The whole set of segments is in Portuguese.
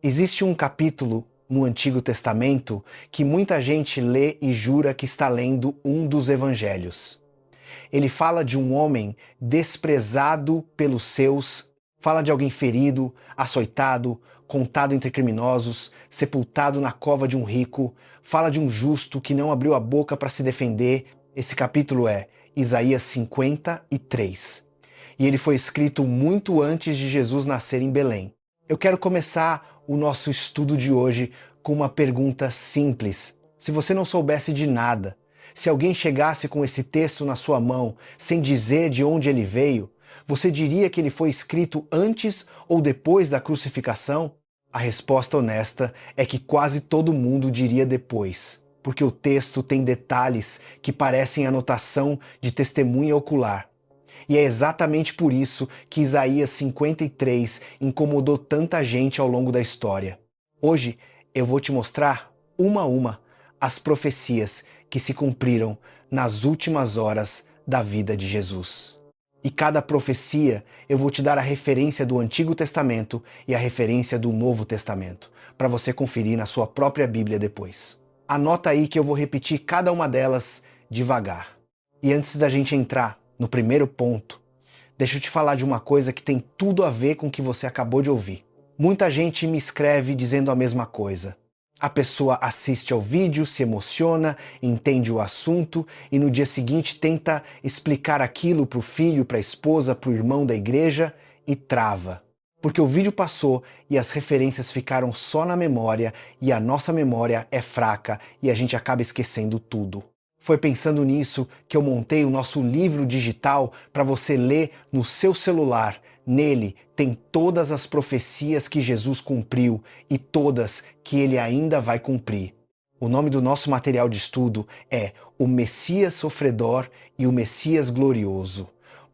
Existe um capítulo no Antigo Testamento que muita gente lê e jura que está lendo um dos evangelhos. Ele fala de um homem desprezado pelos seus, fala de alguém ferido, açoitado, contado entre criminosos, sepultado na cova de um rico, fala de um justo que não abriu a boca para se defender. Esse capítulo é Isaías 53. E ele foi escrito muito antes de Jesus nascer em Belém. Eu quero começar o nosso estudo de hoje com uma pergunta simples. Se você não soubesse de nada, se alguém chegasse com esse texto na sua mão, sem dizer de onde ele veio, você diria que ele foi escrito antes ou depois da crucificação? A resposta honesta é que quase todo mundo diria depois, porque o texto tem detalhes que parecem anotação de testemunha ocular. E é exatamente por isso que Isaías 53 incomodou tanta gente ao longo da história. Hoje eu vou te mostrar, uma a uma, as profecias que se cumpriram nas últimas horas da vida de Jesus. E cada profecia eu vou te dar a referência do Antigo Testamento e a referência do Novo Testamento, para você conferir na sua própria Bíblia depois. Anota aí que eu vou repetir cada uma delas devagar. E antes da gente entrar no primeiro ponto, deixa eu te falar de uma coisa que tem tudo a ver com o que você acabou de ouvir. Muita gente me escreve dizendo a mesma coisa. A pessoa assiste ao vídeo, se emociona, entende o assunto e no dia seguinte tenta explicar aquilo para o filho, para a esposa, para o irmão da igreja e trava. Porque o vídeo passou e as referências ficaram só na memória e a nossa memória é fraca e a gente acaba esquecendo tudo. Foi pensando nisso que eu montei o nosso livro digital para você ler no seu celular. Nele tem todas as profecias que Jesus cumpriu e todas que ele ainda vai cumprir. O nome do nosso material de estudo é O Messias Sofredor e o Messias Glorioso.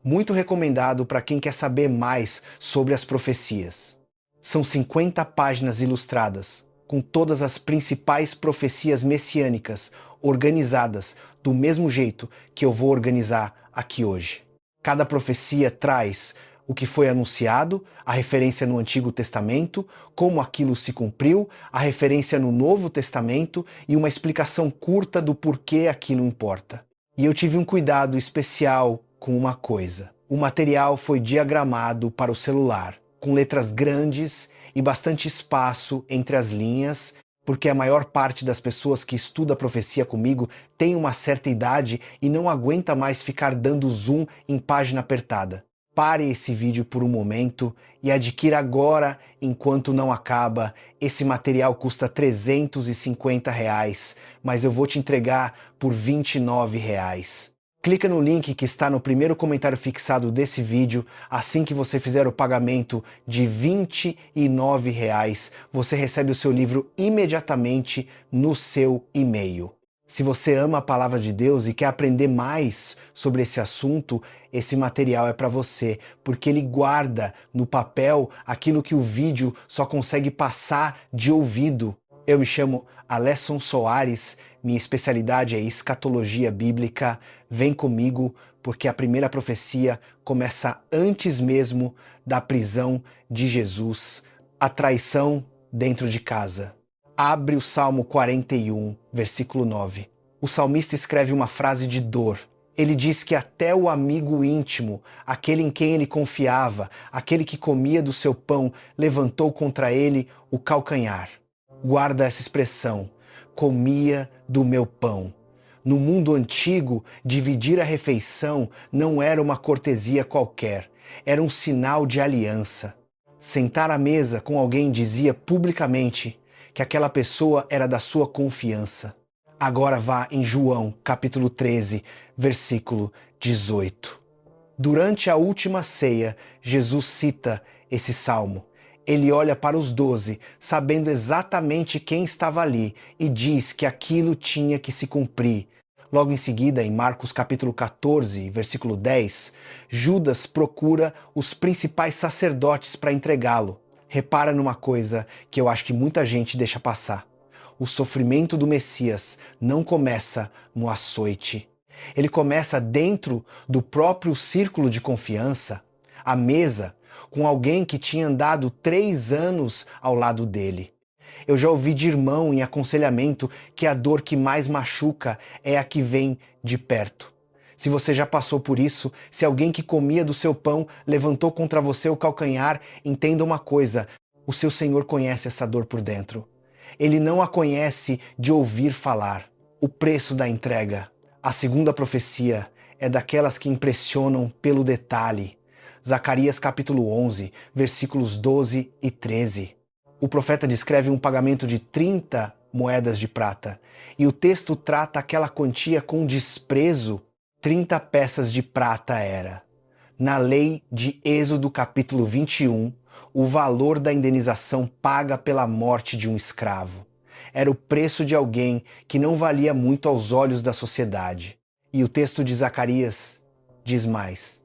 Muito recomendado para quem quer saber mais sobre as profecias. São 50 páginas ilustradas, com todas as principais profecias messiânicas organizadas do mesmo jeito que eu vou organizar aqui hoje. Cada profecia traz o que foi anunciado, a referência no Antigo Testamento, como aquilo se cumpriu, a referência no Novo Testamento e uma explicação curta do porquê aquilo importa. E eu tive um cuidado especial com uma coisa. O material foi diagramado para o celular, com letras grandes e bastante espaço entre as linhas, porque a maior parte das pessoas que estuda a profecia comigo tem uma certa idade e não aguenta mais ficar dando zoom em página apertada. Pare esse vídeo por um momento e adquira agora enquanto não acaba. Esse material custa R$350, mas eu vou te entregar por R$29. Clica no link que está no primeiro comentário fixado desse vídeo. Assim que você fizer o pagamento de R$29, você recebe o seu livro imediatamente no seu e-mail. Se você ama a palavra de Deus e quer aprender mais sobre esse assunto, esse material é para você, porque ele guarda no papel aquilo que o vídeo só consegue passar de ouvido. Eu me chamo Alesson Soares, minha especialidade é escatologia bíblica. Vem comigo, porque a primeira profecia começa antes mesmo da prisão de Jesus, a traição dentro de casa. Abre o Salmo 41, versículo 9. O salmista escreve uma frase de dor. Ele diz que até o amigo íntimo, aquele em quem ele confiava, aquele que comia do seu pão, levantou contra ele o calcanhar. Guarda essa expressão, comia do meu pão. No mundo antigo, dividir a refeição não era uma cortesia qualquer, era um sinal de aliança. Sentar à mesa com alguém dizia publicamente que aquela pessoa era da sua confiança. Agora vá em João, capítulo 13, versículo 18. Durante a última ceia, Jesus cita esse salmo. Ele olha para os 12, sabendo exatamente quem estava ali, e diz que aquilo tinha que se cumprir. Logo em seguida, em Marcos capítulo 14, versículo 10, Judas procura os principais sacerdotes para entregá-lo. Repara numa coisa que eu acho que muita gente deixa passar. O sofrimento do Messias não começa no açoite. Ele começa dentro do próprio círculo de confiança. à mesa, com alguém que tinha andado 3 anos ao lado dele. Eu já ouvi de irmão em aconselhamento que a dor que mais machuca é a que vem de perto. Se você já passou por isso, se alguém que comia do seu pão levantou contra você o calcanhar, entenda uma coisa: o seu Senhor conhece essa dor por dentro. Ele não a conhece de ouvir falar. O preço da entrega. A segunda profecia é daquelas que impressionam pelo detalhe. Zacarias capítulo 11, versículos 12 e 13. O profeta descreve um pagamento de 30 moedas de prata, e o texto trata aquela quantia com desprezo. 30 peças de prata era. Na lei de Êxodo capítulo 21, o valor da indenização paga pela morte de um escravo. Era o preço de alguém que não valia muito aos olhos da sociedade. E o texto de Zacarias diz mais.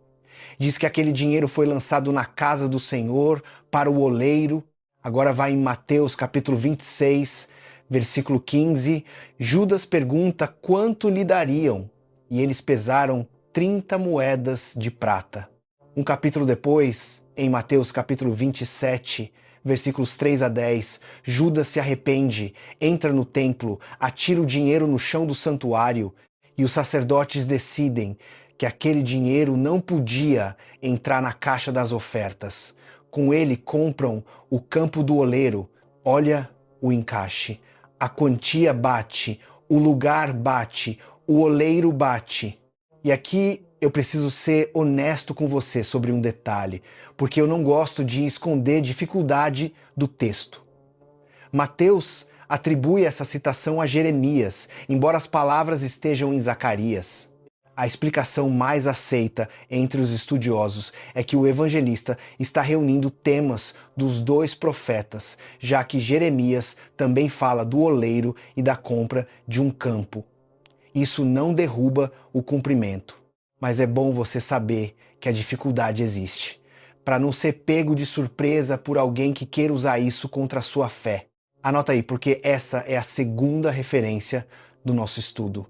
Diz que aquele dinheiro foi lançado na casa do Senhor para o oleiro. Agora vai em Mateus capítulo 26, versículo 15. Judas pergunta quanto lhe dariam. E eles pesaram 30 moedas de prata. Um capítulo depois, em Mateus capítulo 27, versículos 3 a 10, Judas se arrepende, entra no templo, atira o dinheiro no chão do santuário e os sacerdotes decidem que aquele dinheiro não podia entrar na caixa das ofertas. Com ele compram o campo do oleiro. Olha o encaixe. A quantia bate, o lugar bate, o oleiro bate. E aqui eu preciso ser honesto com você sobre um detalhe, porque eu não gosto de esconder dificuldade do texto. Mateus atribui essa citação a Jeremias, embora as palavras estejam em Zacarias. A explicação mais aceita entre os estudiosos é que o evangelista está reunindo temas dos 2 profetas, já que Jeremias também fala do oleiro e da compra de um campo. Isso não derruba o cumprimento, mas é bom você saber que a dificuldade existe, para não ser pego de surpresa por alguém que queira usar isso contra a sua fé. Anota aí, porque essa é a segunda referência do nosso estudo.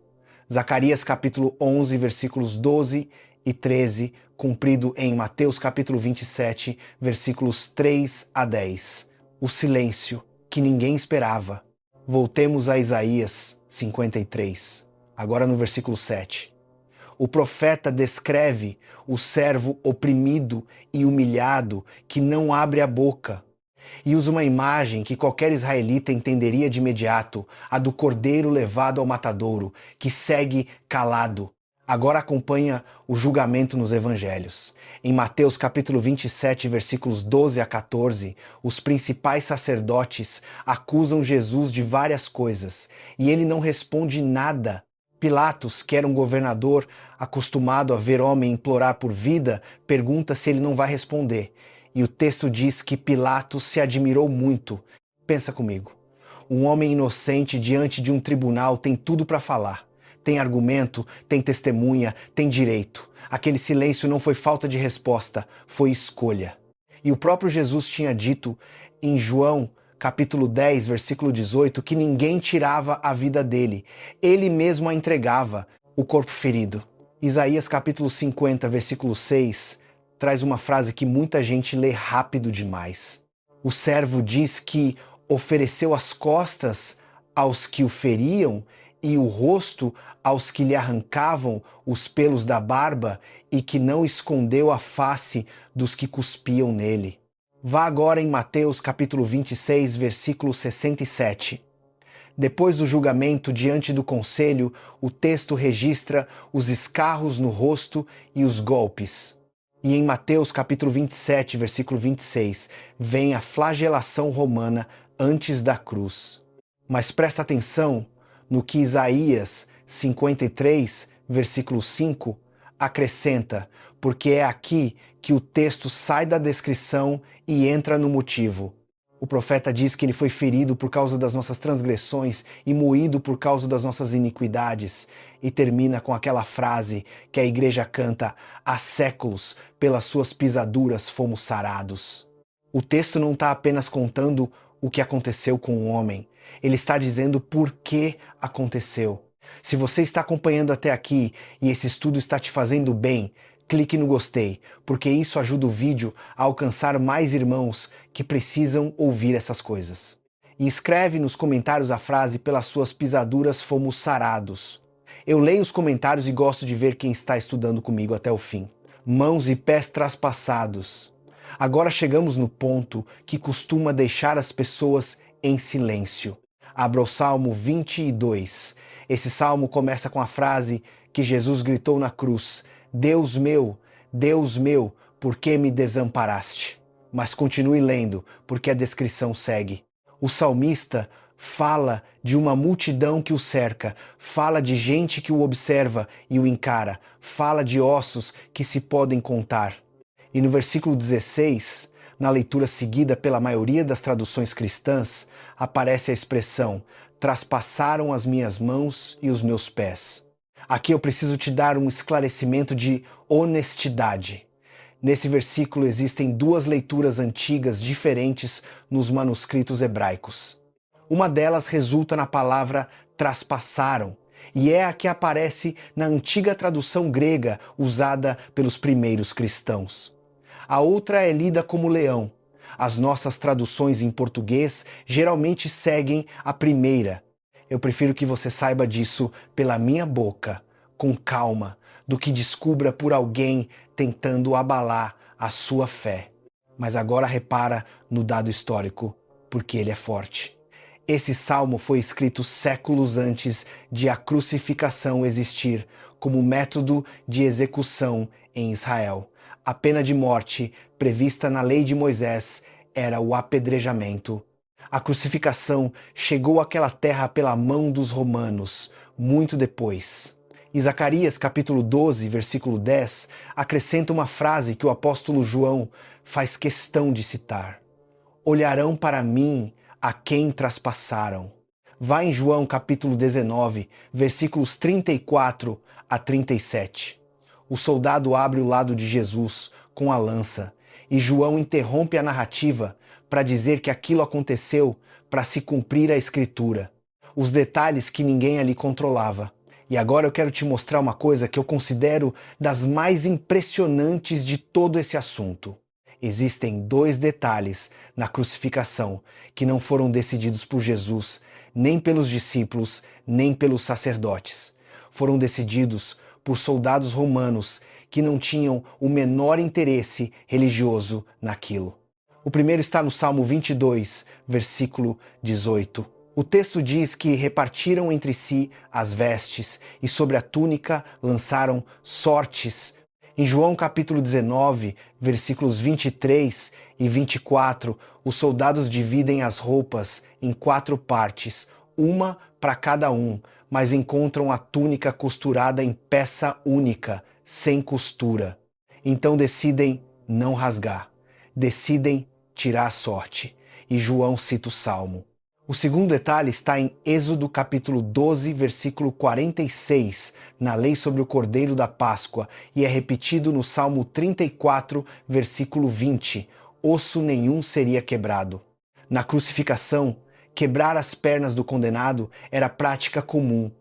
Zacarias capítulo 11, versículos 12 e 13, cumprido em Mateus capítulo 27, versículos 3 a 10. O silêncio que ninguém esperava. Voltemos a Isaías 53. Agora no versículo 7. O profeta descreve o servo oprimido e humilhado que não abre a boca. E usa uma imagem que qualquer israelita entenderia de imediato, a do cordeiro levado ao matadouro, que segue calado. Agora acompanha o julgamento nos evangelhos. Em Mateus capítulo 27, versículos 12 a 14, os principais sacerdotes acusam Jesus de várias coisas, e ele não responde nada. Pilatos, que era um governador acostumado a ver homem implorar por vida, pergunta se ele não vai responder. E o texto diz que Pilatos se admirou muito. Pensa comigo. Um homem inocente diante de um tribunal tem tudo para falar. Tem argumento, tem testemunha, tem direito. Aquele silêncio não foi falta de resposta, foi escolha. E o próprio Jesus tinha dito em João capítulo 10, versículo 18, que ninguém tirava a vida dele. Ele mesmo a entregava, o corpo ferido. Isaías capítulo 50, versículo 6, traz uma frase que muita gente lê rápido demais. O servo diz que ofereceu as costas aos que o feriam e o rosto aos que lhe arrancavam os pelos da barba e que não escondeu a face dos que cuspiam nele. Vá agora em Mateus capítulo 26, versículo 67. Depois do julgamento diante do conselho, o texto registra os escarros no rosto e os golpes. E em Mateus capítulo 27, versículo 26, vem a flagelação romana antes da cruz. Mas presta atenção no que Isaías 53, versículo 5, acrescenta, porque é aqui que o texto sai da descrição e entra no motivo. O profeta diz que ele foi ferido por causa das nossas transgressões e moído por causa das nossas iniquidades. E termina com aquela frase que a igreja canta: há séculos, pelas suas pisaduras fomos sarados. O texto não está apenas contando o que aconteceu com o homem, ele está dizendo por que aconteceu. Se você está acompanhando até aqui e esse estudo está te fazendo bem, clique no gostei, porque isso ajuda o vídeo a alcançar mais irmãos que precisam ouvir essas coisas. E escreve nos comentários a frase "pelas suas pisaduras fomos sarados". Eu leio os comentários e gosto de ver quem está estudando comigo até o fim. Mãos e pés traspassados. Agora chegamos no ponto que costuma deixar as pessoas em silêncio. Abra o Salmo 22. Esse salmo começa com a frase que Jesus gritou na cruz: Deus meu, por que me desamparaste? Mas continue lendo, porque a descrição segue. O salmista fala de uma multidão que o cerca, fala de gente que o observa e o encara, fala de ossos que se podem contar. E no versículo 16, na leitura seguida pela maioria das traduções cristãs, aparece a expressão "traspassaram as minhas mãos e os meus pés". Aqui eu preciso te dar um esclarecimento de honestidade. Nesse versículo existem duas leituras antigas diferentes nos manuscritos hebraicos. Uma delas resulta na palavra traspassaram, e é a que aparece na antiga tradução grega usada pelos primeiros cristãos. A outra é lida como leão. As nossas traduções em português geralmente seguem a primeira. Eu prefiro que você saiba disso pela minha boca, com calma, do que descubra por alguém tentando abalar a sua fé. Mas agora repara no dado histórico, porque ele é forte. Esse salmo foi escrito séculos antes de a crucificação existir como método de execução em Israel. A pena de morte prevista na lei de Moisés era o apedrejamento. A crucificação chegou àquela terra pela mão dos romanos, muito depois. Em Zacarias capítulo 12, versículo 10, acrescenta uma frase que o apóstolo João faz questão de citar. Olharão para mim a quem traspassaram. Vá em João capítulo 19, versículos 34 a 37. O soldado abre o lado de Jesus com a lança e João interrompe a narrativa para dizer que aquilo aconteceu para se cumprir a escritura. Os detalhes que ninguém ali controlava. E agora eu quero te mostrar uma coisa que eu considero das mais impressionantes de todo esse assunto. Existem dois detalhes na crucificação que não foram decididos por Jesus, nem pelos discípulos, nem pelos sacerdotes. Foram decididos por soldados romanos que não tinham o menor interesse religioso naquilo. O primeiro está no Salmo 22, versículo 18. O texto diz que repartiram entre si as vestes e sobre a túnica lançaram sortes. Em João capítulo 19, versículos 23 e 24, os soldados dividem as roupas em 4 partes, uma para cada um, mas encontram a túnica costurada em peça única, sem costura. Então decidem não rasgar, decidem tirar a sorte. E João cita o Salmo. O segundo detalhe está em Êxodo capítulo 12, versículo 46, na lei sobre o Cordeiro da Páscoa, e é repetido no Salmo 34, versículo 20. Osso nenhum seria quebrado. Na crucificação, quebrar as pernas do condenado era prática comum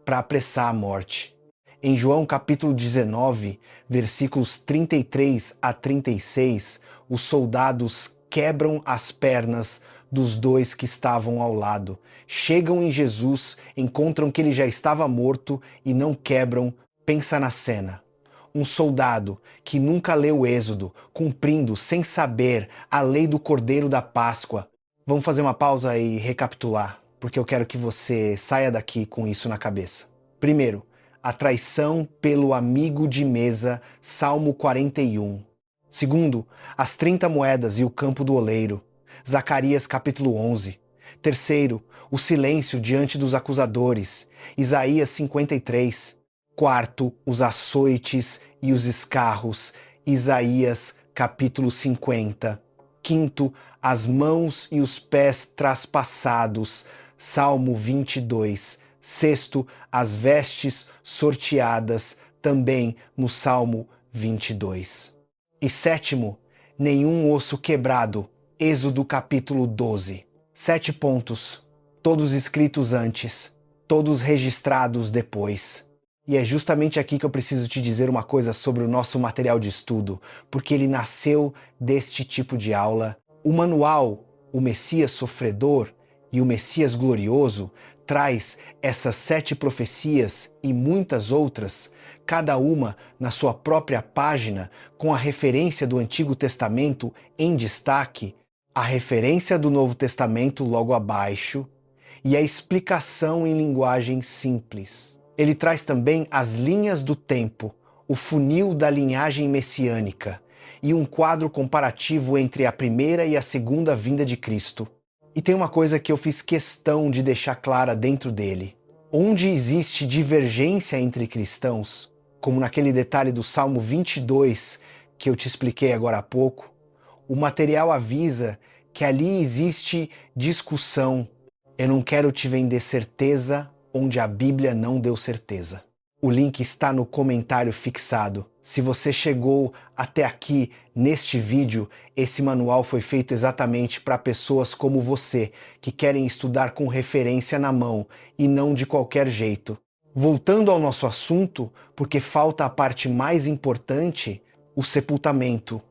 para apressar a morte. Em João capítulo 19, versículos 33 a 36, os soldados quebram as pernas dos dois que estavam ao lado. Chegam em Jesus, encontram que ele já estava morto e não quebram. Pensa na cena. Um soldado que nunca leu o Êxodo, cumprindo, sem saber, a lei do Cordeiro da Páscoa. Vamos fazer uma pausa e recapitular, porque eu quero que você saia daqui com isso na cabeça. Primeiro, a traição pelo amigo de mesa, Salmo 41. Segundo, as 30 moedas e o campo do oleiro, Zacarias capítulo 11. Terceiro, o silêncio diante dos acusadores, Isaías 53. Quarto, os açoites e os escarros, Isaías capítulo 50. Quinto, as mãos e os pés traspassados, Salmo 22. Sexto, as vestes sorteadas, também no Salmo 22. E sétimo, nenhum osso quebrado, Êxodo capítulo 12. 7 pontos, todos escritos antes, todos registrados depois. E é justamente aqui que eu preciso te dizer uma coisa sobre o nosso material de estudo, porque ele nasceu deste tipo de aula. O manual, o Messias Sofredor e o Messias Glorioso, traz essas 7 profecias e muitas outras, cada uma na sua própria página, com a referência do Antigo Testamento em destaque, a referência do Novo Testamento logo abaixo e a explicação em linguagem simples. Ele traz também as linhas do tempo, o funil da linhagem messiânica e um quadro comparativo entre a primeira e a segunda vinda de Cristo. E tem uma coisa que eu fiz questão de deixar clara dentro dele. Onde existe divergência entre cristãos, como naquele detalhe do Salmo 22 que eu te expliquei agora há pouco, o material avisa que ali existe discussão. Eu não quero te vender certeza onde a Bíblia não deu certeza. O link está no comentário fixado. Se você chegou até aqui neste vídeo, esse manual foi feito exatamente para pessoas como você, que querem estudar com referência na mão e não de qualquer jeito. Voltando ao nosso assunto, porque falta a parte mais importante, o sepultamento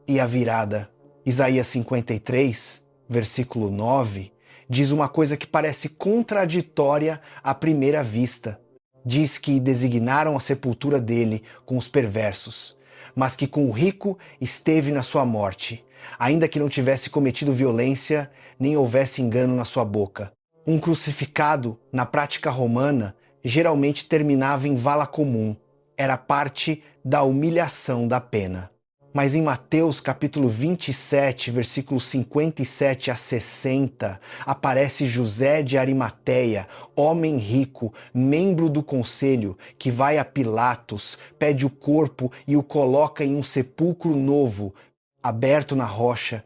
e a virada. Isaías 53, versículo 9, diz uma coisa que parece contraditória à primeira vista. Diz que designaram a sepultura dele com os perversos, mas que com o rico esteve na sua morte, ainda que não tivesse cometido violência, nem houvesse engano na sua boca. Um crucificado, na prática romana, geralmente terminava em vala comum. Era parte da humilhação da pena. Mas em Mateus capítulo 27, versículos 57 a 60, aparece José de Arimateia, homem rico, membro do conselho, que vai a Pilatos, pede o corpo e o coloca em um sepulcro novo, aberto na rocha,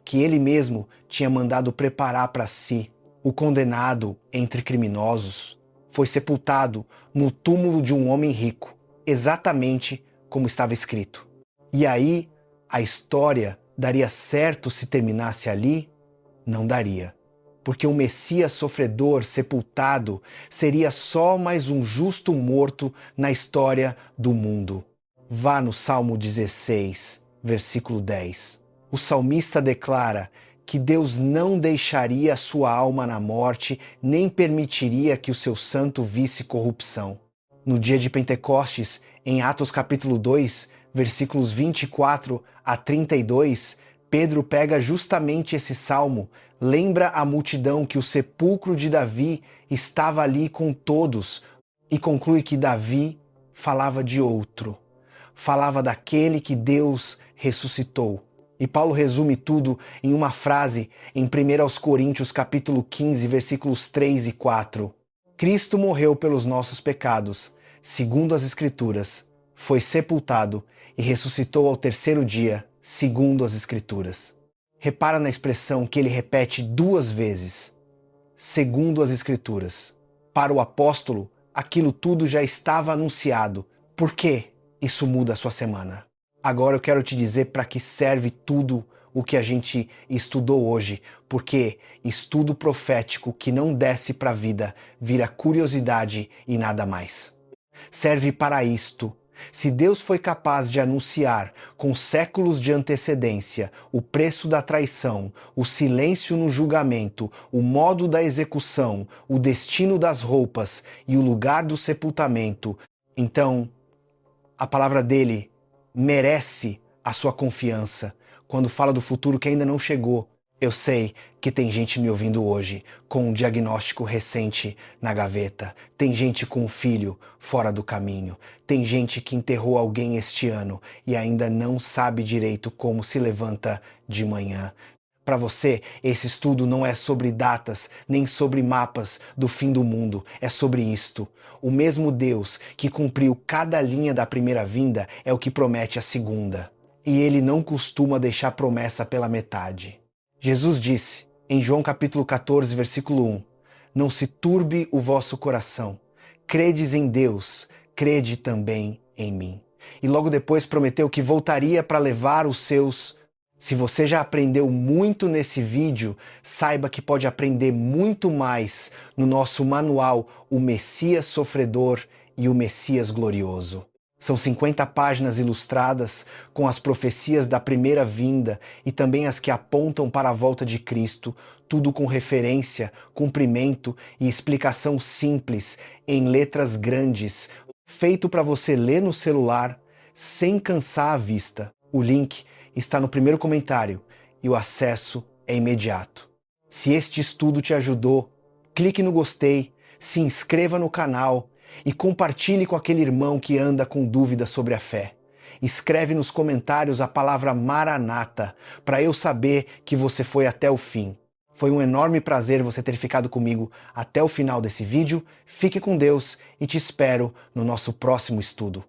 que ele mesmo tinha mandado preparar para si. O condenado entre criminosos foi sepultado no túmulo de um homem rico, exatamente como estava escrito. E aí, a história daria certo se terminasse ali? Não daria. Porque o Messias sofredor sepultado seria só mais um justo morto na história do mundo. Vá no Salmo 16, versículo 10. O salmista declara que Deus não deixaria a sua alma na morte, nem permitiria que o seu santo visse corrupção. No dia de Pentecostes, em Atos capítulo 2, versículos 24 a 32, Pedro pega justamente esse salmo, lembra a multidão que o sepulcro de Davi estava ali com todos e conclui que Davi falava de outro, falava daquele que Deus ressuscitou. E Paulo resume tudo em uma frase em 1 Coríntios capítulo 15, versículos 3 e 4. Cristo morreu pelos nossos pecados, segundo as Escrituras, foi sepultado e ressuscitou ao terceiro dia, segundo as Escrituras. Repara na expressão que ele repete 2 vezes, segundo as Escrituras. Para o apóstolo, aquilo tudo já estava anunciado. Por que isso muda a sua semana? Agora eu quero te dizer para que serve tudo o que a gente estudou hoje, porque estudo profético que não desce para a vida vira curiosidade e nada mais. Serve para isto. Se Deus foi capaz de anunciar com séculos de antecedência o preço da traição, o silêncio no julgamento, o modo da execução, o destino das roupas e o lugar do sepultamento, então a palavra dele merece a sua confiança quando fala do futuro que ainda não chegou. Eu sei que tem gente me ouvindo hoje com um diagnóstico recente na gaveta, tem gente com um filho fora do caminho, tem gente que enterrou alguém este ano e ainda não sabe direito como se levanta de manhã. Para você, esse estudo não é sobre datas, nem sobre mapas do fim do mundo, é sobre isto. O mesmo Deus que cumpriu cada linha da primeira vinda é o que promete a segunda. E ele não costuma deixar promessa pela metade. Jesus disse, em João capítulo 14, versículo 1, não se turbe o vosso coração, credes em Deus, crede também em mim. E logo depois prometeu que voltaria para levar os seus. Se você já aprendeu muito nesse vídeo, saiba que pode aprender muito mais no nosso manual, O Messias Sofredor e o Messias glorioso. São 50 páginas ilustradas com as profecias da primeira vinda e também as que apontam para a volta de Cristo, tudo com referência, cumprimento e explicação simples, em letras grandes, feito para você ler no celular sem cansar a vista. O link está no primeiro comentário e o acesso é imediato. Se este estudo te ajudou, clique no gostei, se inscreva no canal e compartilhe com aquele irmão que anda com dúvidas sobre a fé. Escreve nos comentários a palavra Maranata para eu saber que você foi até o fim. Foi um enorme prazer você ter ficado comigo até o final desse vídeo. Fique com Deus e te espero no nosso próximo estudo.